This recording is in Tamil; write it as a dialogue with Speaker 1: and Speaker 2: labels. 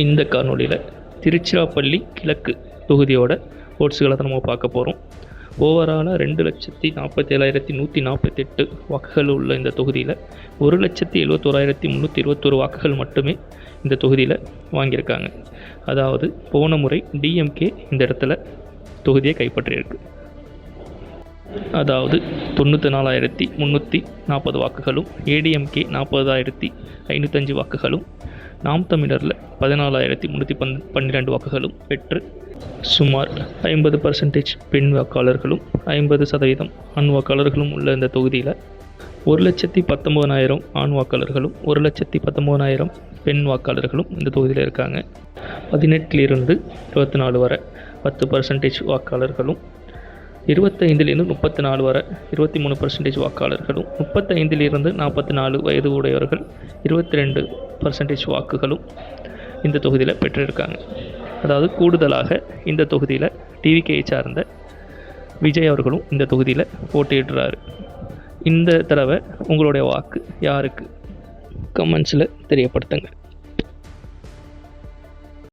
Speaker 1: இந்த காணொலியில் திருச்சிராப்பள்ளி கிழக்கு தொகுதியோட ஓட்ஸுகளை தான் நம்ம பார்க்க போகிறோம். ஓவராலாக 2,47,148 வாக்குகள் உள்ள இந்த தொகுதியில் 1,71,321 வாக்குகள் மட்டுமே இந்த தொகுதியில் வாங்கியிருக்காங்க. அதாவது போன முறை டிஎம்கே இந்த இடத்துல தொகுதியை கைப்பற்றியிருக்கு. அதாவது 94,340 வாக்குகளும், ஏடிஎம்கே 40,505 வாக்குகளும், நாம் தமிழரில் 14,312 வாக்குகளும் பெற்று சுமார் 50% பெண் வாக்காளர்களும் 50% ஆண் வாக்காளர்களும் உள்ள இந்த தொகுதியில் 1,19,000 ஆண் வாக்காளர்களும் 1,19,000 பெண் வாக்காளர்களும் இந்த தொகுதியில் இருக்காங்க. 18லிருந்து 24 வரை 10% வாக்காளர்களும், 25லிருந்து 34 வரை 23% வாக்காளர்களும், 35லிருந்து 44 வயது உடையவர்கள் 22% வாக்குகளும் இந்த தொகுதியில் பெற்றிருக்காங்க. அதாவது கூடுதலாக இந்த தொகுதியில் டிவிகேயை சார்ந்த விஜய் அவர்களும் இந்த தொகுதியில் போட்டியிடுறாரு. இந்த தடவை உங்களுடைய வாக்கு யாருக்கு? கமெண்ட்ஸில் தெரியப்படுத்துங்க.